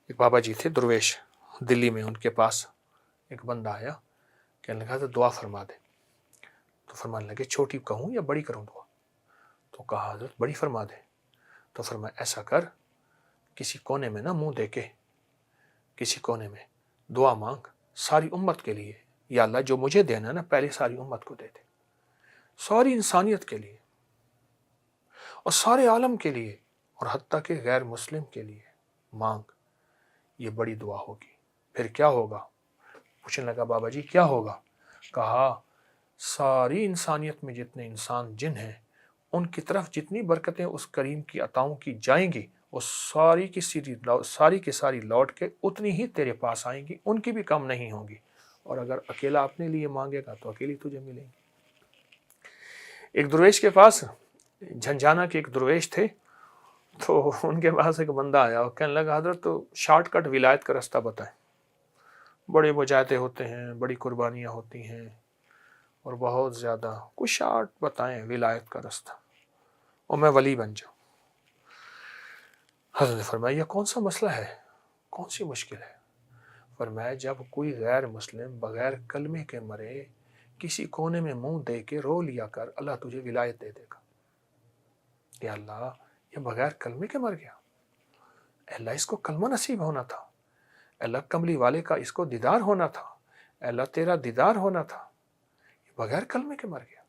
ایک بابا جی تھے درویش دلی میں، ان کے پاس ایک بندہ آیا، کہنے لگا تو دعا فرما دے. تو فرمانے لگے چھوٹی کہوں یا بڑی کروں دعا؟ تو کہا حضرت بڑی فرما دے. تو فرمایا ایسا کر، کسی کونے میں نہ منہ دے کے کسی کونے میں دعا مانگ ساری امت کے لیے، یا اللہ جو مجھے دینا نا پہلے ساری امت کو دے دے، ساری انسانیت کے لیے اور سارے عالم کے لیے، اور حتیٰ کہ غیر مسلم کے لیے مانگ. یہ بڑی دعا ہوگی. پھر کیا ہوگا؟ پوچھنے لگا بابا جی کیا ہوگا؟ کہا ساری انسانیت میں جتنے انسان جن ہیں ان کی طرف جتنی برکتیں اس کریم کی عطاؤں کی جائیں گی، وہ ساری کی ساری لوٹ کے اتنی ہی تیرے پاس آئیں گی، ان کی بھی کم نہیں ہوں گی. اور اگر اکیلا اپنے لیے مانگے گا تو اکیلی تجھے ملیں گی. ایک درویش کے پاس، جھنجھانا کے ایک درویش تھے، تو ان کے پاس ایک بندہ آیا اور کہنے لگا حضرت تو شارٹ کٹ ولایت کا رستہ بتائیں. بڑے مجاہدے ہوتے ہیں، بڑی قربانیاں ہوتی ہیں اور بہت زیادہ، کچھ شارٹ بتائیں ولایت کا رستہ اور میں ولی بن جاؤں. حضرت نے فرمایا یہ کون سا مسئلہ ہے، کون سی مشکل ہے؟ فرمایا جب کوئی غیر مسلم بغیر کلمے کے مرے، کسی کونے میں منہ دے کے رو لیا کر، اللہ تجھے ولایت دے دے گا. یا اللہ یہ بغیر کلمے کے مر گیا، اللہ اس کو کلمہ نصیب ہونا تھا، اللہ کملی والے کا اس کو دیدار ہونا تھا، اللہ تیرا دیدار ہونا تھا، یہ بغیر کلمے کے مر گیا.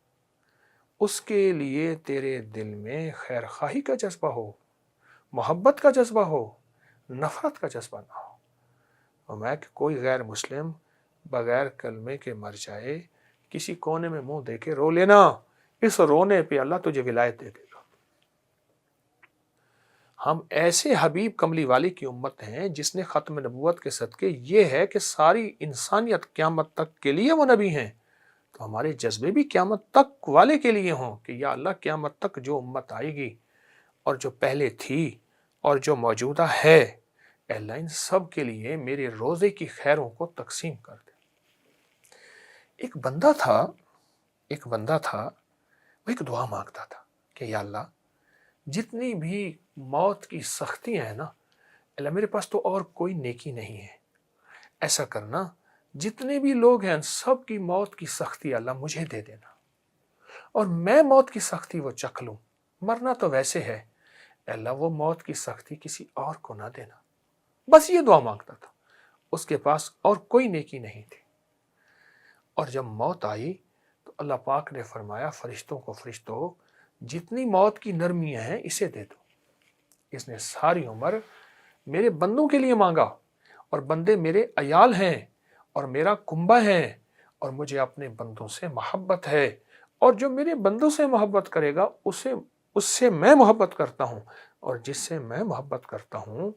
اس کے لیے تیرے دل میں خیر خواہی کا جذبہ ہو، محبت کا جذبہ ہو، نفرت کا جذبہ نہ ہو. اور میں کہ کوئی غیر مسلم بغیر کلمے کے مر جائے، کسی کونے میں منہ دے کے رو لینا، اس رونے پہ اللہ تجھے ولایت دے دے گا. ہم ایسے حبیب کملی والی کی امت ہیں جس نے ختم نبوت کے صدقے، یہ ہے کہ ساری انسانیت قیامت تک کے لیے وہ نبی ہیں، تو ہمارے جذبے بھی قیامت تک والے کے لیے ہوں کہ یا اللہ قیامت تک جو امت آئے گی اور جو پہلے تھی اور جو موجودہ ہے، اے اللہ ان سب کے لیے میرے روزے کی خیروں کو تقسیم کر دے. ایک بندہ تھا وہ ایک دعا مانگتا تھا کہ یا اللہ جتنی بھی موت کی سختیاں ہیں نا، اللہ میرے پاس تو اور کوئی نیکی نہیں ہے، ایسا کرنا جتنے بھی لوگ ہیں سب کی موت کی سختی اللہ مجھے دے دینا، اور میں موت کی سختی وہ چکھ لوں. مرنا تو ویسے ہے، اللہ وہ موت کی سختی کسی اور کو نہ دینا. بس یہ دعا مانگتا تھا، اس کے پاس اور کوئی نیکی نہیں تھی. اور جب موت آئی تو اللہ پاک نے فرمایا فرشتوں جتنی موت کی نرمیاں ہیں اسے دے دو. اس نے ساری عمر میرے بندوں کے لیے مانگا، اور بندے میرے عیال ہیں اور میرا کنبہ ہے، اور مجھے اپنے بندوں سے محبت ہے، اور جو میرے بندوں سے محبت کرے گا اس سے میں محبت کرتا ہوں، اور جس سے میں محبت کرتا ہوں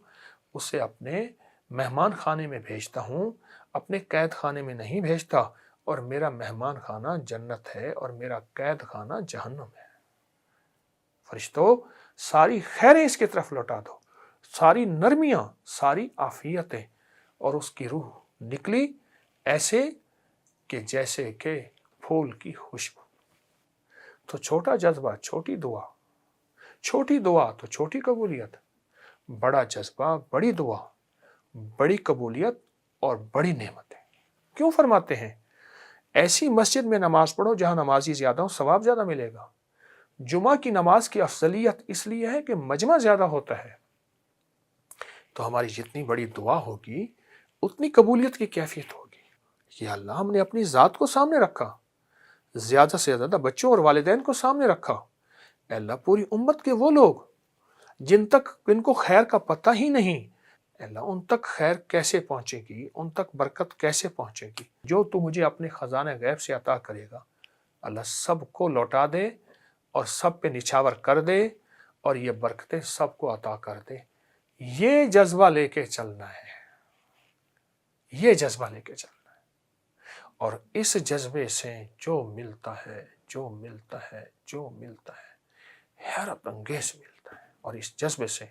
اسے اپنے مہمان خانے میں بھیجتا ہوں، اپنے قید خانے میں نہیں بھیجتا. اور میرا مہمان خانہ جنت ہے اور میرا قید خانہ جہنم ہے. فرشتوں ساری خیریں اس کی طرف لوٹا دو، ساری نرمیاں، ساری عافیتیں. اور اس کی روح نکلی ایسے کہ جیسے کہ پھول کی خوشبو. تو چھوٹا جذبہ چھوٹی دعا تو چھوٹی قبولیت، بڑا جذبہ بڑی دعا، بڑی قبولیت اور بڑی نعمتیں. کیوں فرماتے ہیں ایسی مسجد میں نماز پڑھو جہاں نمازی زیادہ ہو، ثواب زیادہ ملے گا. جمعہ کی نماز کی افضلیت اس لیے ہے کہ مجمع زیادہ ہوتا ہے. تو ہماری جتنی بڑی دعا ہوگی اتنی قبولیت کی کیفیت ہوگی. یا اللہ ہم نے اپنی ذات کو سامنے رکھا، زیادہ سے زیادہ بچوں اور والدین کو سامنے رکھا. اے اللہ پوری امت کے وہ لوگ جن کو خیر کا پتہ ہی نہیں، اے اللہ ان تک خیر کیسے پہنچے گی، ان تک برکت کیسے پہنچے گی. جو تو مجھے اپنے خزانہ غیب سے عطا کرے گا اللہ سب کو لوٹا دے اور سب پہ نچھاور کر دے، اور یہ برکتیں سب کو عطا کر دے. یہ جذبہ لے کے چلنا ہے، یہ جذبہ لے کے چلنا ہے. اور اس جذبے سے جو ملتا ہے حیرت انگیز ملتا ہے. اور اس جذبے سے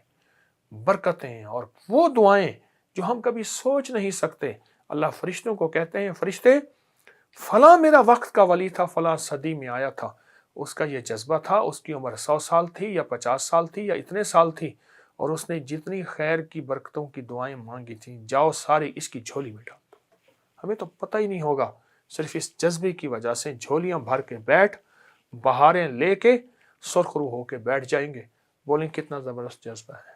برکتیں اور وہ دعائیں جو ہم کبھی سوچ نہیں سکتے. اللہ فرشتوں کو کہتے ہیں فرشتے فلاں میرا وقت کا ولی تھا، فلاں صدی میں آیا تھا، اس کا یہ جذبہ تھا، اس کی عمر 100 سال تھی یا 50 سال تھی یا اتنے سال تھی، اور اس نے جتنی خیر کی برکتوں کی دعائیں مانگی تھیں، جاؤ ساری اس کی جھولی میں ڈال دو۔ ہمیں تو پتہ ہی نہیں ہوگا، صرف اس جذبے کی وجہ سے جھولیاں بھر کے بیٹھ، بہاریں لے کے سرخرو ہو کے بیٹھ جائیں گے۔ بولیں کتنا زبردست جذبہ ہے۔